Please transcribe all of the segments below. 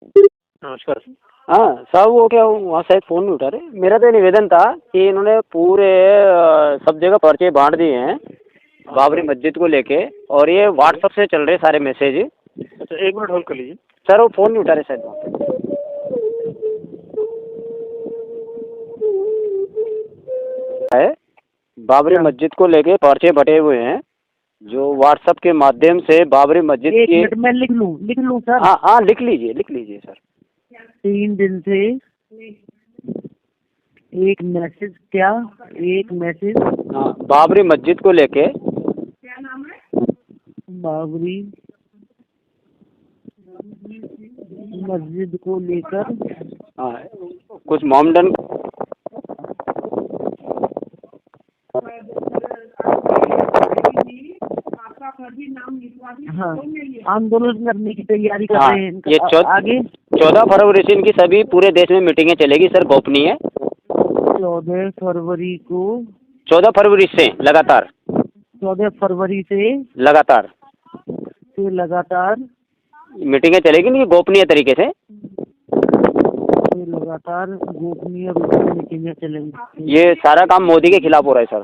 नमस्कार। हाँ साहब, वो क्या वहाँ शायद फ़ोन नहीं उठा रहे। मेरा तो निवेदन था कि इन्होंने पूरे सब जगह पर्चे बांट दिए हैं बाबरी मस्जिद को लेके, और ये व्हाट्सएप से चल रहे सारे मैसेज। अच्छा, 1 मिनट होल्ड कर लीजिए। सर वो फ़ोन नहीं उठा रहे शायद वहाँ पे। है बाबरी मस्जिद को लेके पर्चे बटे हुए हैं जो व्हाट्सएप के माध्यम से बाबरी मस्जिद एक की। मिनट में लिख लूँ सर। हाँ हाँ, लिख लीजिए सर। 3 दिन से एक मैसेज हाँ, बाबरी मस्जिद को लेके। बाबरी मस्जिद को लेकर हाँ, कुछ मोमडन हाँ आंदोलन करने की तैयारी कर हाँ, रहे हैं। ये आगे 14 फरवरी से इनकी सभी पूरे देश में मीटिंगें चलेगी सर, गोपनीय। 14 फरवरी को 14 फरवरी से लगातार 14 फरवरी से लगातार मीटिंगें चलेगी, नहीं गोपनीय तरीके से। लगातार गोपनीय रूप से मीटिंगें चलेंगी। ये सारा काम मोदी के खिलाफ हो रहा है सर।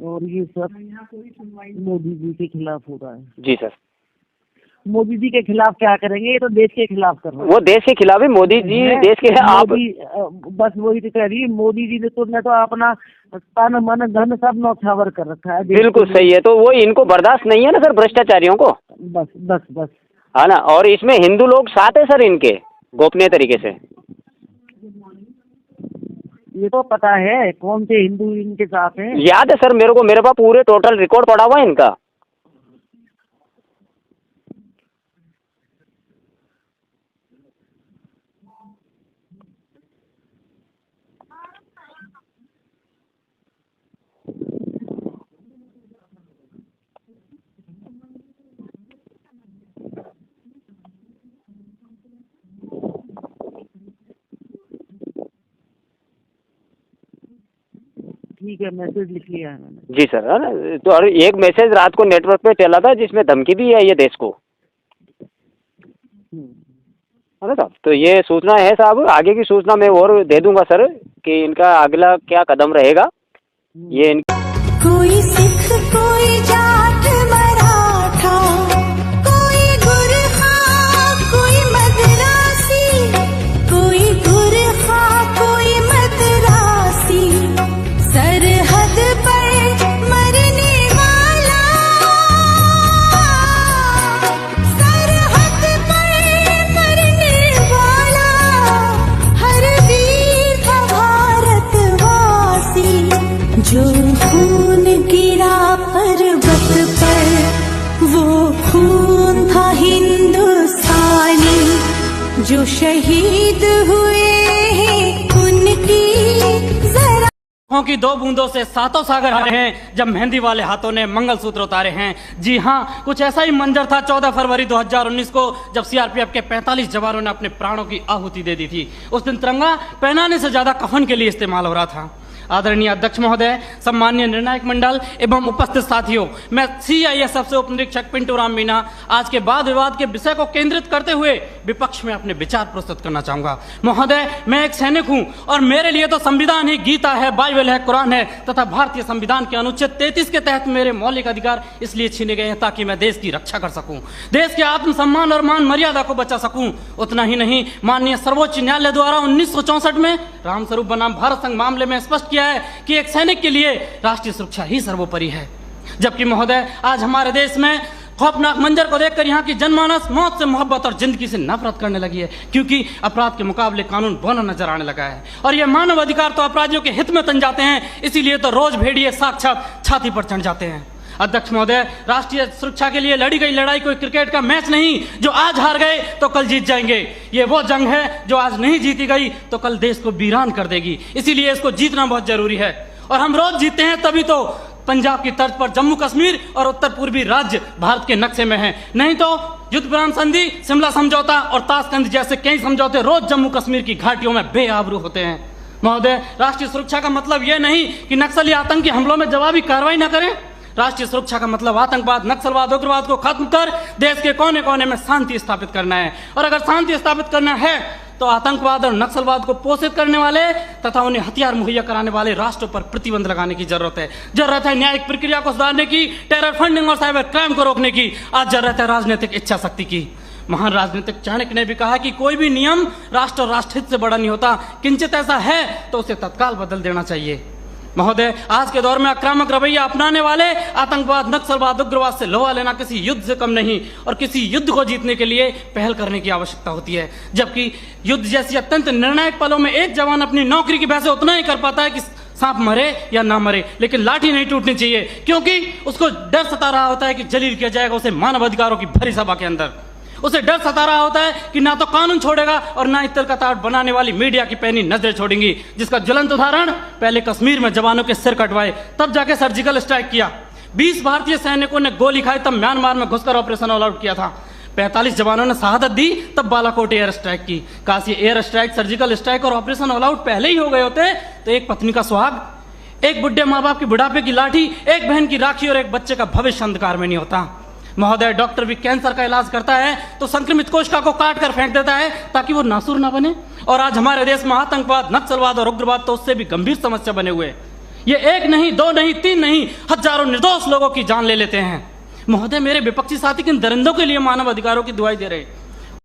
और ये सब मोदी जी के खिलाफ हो रहा है। जी सर। मोदी जी के खिलाफ क्या करेंगे? ये तो देश के खिलाफ कर रहे हैं। वो देश के खिलाफ है, मोदी जी देश के हैं। आप बस वही तो कह रही है, मोदी जी ने तो अपना तन मन धन सब नौछावर कर रखा है। बिल्कुल सही है, तो वो इनको बर्दाश्त नहीं है ना सर, भ्रष्टाचारियों को। बस है ना, और इसमें हिंदू लोग साथ है सर इनके, गोपनीय तरीके से। ये तो पता है कौन से हिंदू इनके साथ हैं। याद है सर मेरे को, मेरे पास पूरे टोटल रिकॉर्ड पड़ा हुआ है इनका। ठीक है, मैसेज लिख लिया है मैंने। जी सर, है ना। तो और एक मैसेज रात को नेटवर्क पे चला था जिसमें धमकी भी है ये देश को, है ना साहब। तो ये सूचना है साहब, आगे की सूचना मैं और दे दूंगा सर कि इनका अगला क्या कदम रहेगा। ये कोई सिख कोई जाट मराठा, कोई गुरखा कोई मद्रासी, कोई गुरखा कोई मद्रासी, सरहद पर मरने वाला, सरहद पर मरने वाला, हर वीर था भारतवासी, जो खून गिरा पर्वत पर वो खून था हिंदुस्तानी, जो शहीद हुए उनकी जरा की 2 बूंदों से 7 सागर हारे हैं जब मेहंदी वाले हाथों ने मंगलसूत्र उतारे हैं। जी हाँ, कुछ ऐसा ही मंजर था 14 फरवरी 2019 को, जब सीआरपीएफ के 45 जवानों ने अपने प्राणों की आहुति दे दी थी। उस दिन तिरंगा पहनाने से ज्यादा कफन के लिए इस्तेमाल हो रहा था। आदरणीय अध्यक्ष महोदय, सम्मान्य निर्णायक मंडल एवं उपस्थित साथियों, मैं सीआईएसएफ से उप निरीक्षक पिंटू राम मीना आज के वाद विवाद के विषय को केंद्रित करते हुए विपक्ष में अपने विचार प्रस्तुत करना चाहूंगा। महोदय, मैं एक सैनिक हूं और मेरे लिए तो संविधान ही गीता है, बाइबल है, कुरान है तथा भारतीय संविधान के अनुच्छेद 33 के तहत मेरे मौलिक अधिकार इसलिए छीने गए हैं ताकि मैं देश की रक्षा कर सकूं, देश के आत्मसम्मान और मान मर्यादा को बचा सकूं। उतना ही नहीं, माननीय सर्वोच्च न्यायालय द्वारा 1964 में रामस्वरूप बनाम भारत संघ मामले में स्पष्ट किया है कि एक सैनिक के लिए राष्ट्रीय सुरक्षा ही सर्वोपरि है। जबकि महोदय, आज हमारे देश में खौफनाक मंजर को देखकर यहाँ की जनमानस मौत से मोहब्बत और जिंदगी से नफरत करने लगी है, क्योंकि अपराध के मुकाबले कानून बौना नजर आने लगा है। और ये मानव अधिकार तो अपराधियों के हित में तन जाते हैं, इसीलिए तो रोज भेड़िए साक्षात छाती पर चढ़ जाते हैं। अध्यक्ष महोदय, राष्ट्रीय सुरक्षा के लिए लड़ी गई लड़ाई कोई क्रिकेट का मैच नहीं जो आज हार गए तो कल जीत जाएंगे। ये वो जंग है जो आज नहीं जीती गई तो कल देश को वीरान कर देगी। इसीलिए इसको जीतना बहुत जरूरी है और हम रोज जीतते हैं तभी तो पंजाब की तर्ज पर जम्मू कश्मीर और उत्तर पूर्वी राज्य भारत के नक्शे में हैं। नहीं तो युद्ध विराम संधि, शिमला समझौता और ताशकंद जैसे कई समझौते रोज जम्मू कश्मीर की घाटियों में बेआबरू होते हैं। महोदय, राष्ट्रीय सुरक्षा का मतलब यह नहीं कि नक्सली आतंकी हमलों में जवाबी कार्रवाई न करें। राष्ट्रीय सुरक्षा का मतलब आतंकवाद, नक्सलवाद, उग्रवाद को खत्म कर देश के कोने कोने में शांति स्थापित करना है। और अगर शांति स्थापित करना है तो आतंकवाद और नक्सलवाद को पोषित करने वाले तथा उन्हें हथियार मुहैया कराने वाले राष्ट्रों पर प्रतिबंध लगाने की जरूरत है। जरूरत है न्यायिक प्रक्रिया को सुधारने की, टेरर फंडिंग और साइबर क्राइम को रोकने की। आज जरूरत है राजनीतिक इच्छा शक्ति की। महान राजनीतिक चाणक्य ने भी कहा कि कोई भी नियम राष्ट्र और राष्ट्रहित से बड़ा नहीं होता। किंचित ऐसा है तो उसे तत्काल बदल देना चाहिए। महोदय, आज के दौर में आक्रामक रवैया अपनाने वाले आतंकवाद, नक्सलवाद, उग्रवाद से लोहा लेना किसी युद्ध से कम नहीं और किसी युद्ध को जीतने के लिए पहल करने की आवश्यकता होती है। जबकि युद्ध जैसी अत्यंत निर्णायक पलों में एक जवान अपनी नौकरी की वजह से उतना ही कर पाता है कि सांप मरे या ना मरे, लेकिन लाठी नहीं टूटनी चाहिए, क्योंकि उसको डर सता रहा होता है कि जलील किया जाएगा उसे मानव अधिकारों की भरी सभा के अंदर। उसे डर सता रहा होता है कि ना तो कानून छोड़ेगा और ना इतर का ताट बनाने वाली मीडिया की पैनी नजरें छोड़ेंगी, जिसका ज्वलंत उदाहरण पहले कश्मीर में जवानों के सिर कटवाए तब जाके सर्जिकल स्ट्राइक किया। 20 भारतीय सैनिकों ने गोली खाई तब म्यांमार में घुसकर ऑपरेशन ऑल आउट किया था। 45 जवानों ने शहादत दी तब बालाकोट एयर स्ट्राइक की। काश ये एयर स्ट्राइक, सर्जिकल स्ट्राइक और ऑपरेशन ऑल आउट पहले ही हो गए होते तो एक पत्नी का सुहाग, एक बुढ़े माँ बाप की बुढ़ापे की लाठी, एक बहन की राखी और एक बच्चे का भविष्य अंधकार में नहीं होता। महोदय, डॉक्टर भी कैंसर का इलाज करता है तो संक्रमित कोशिका को काट कर फेंक देता है ताकि वो नासूर ना बने। और आज हमारे देश में आतंकवाद, नक्सलवाद और उग्रवाद तो उससे भी गंभीर समस्या बने हुए। ये एक नहीं, दो नहीं, तीन नहीं, हजारों निर्दोष लोगों की जान ले लेते हैं। महोदय, मेरे विपक्षी साथी किन दरिंदों के लिए मानव अधिकारों की दुहाई दे रहे हैं।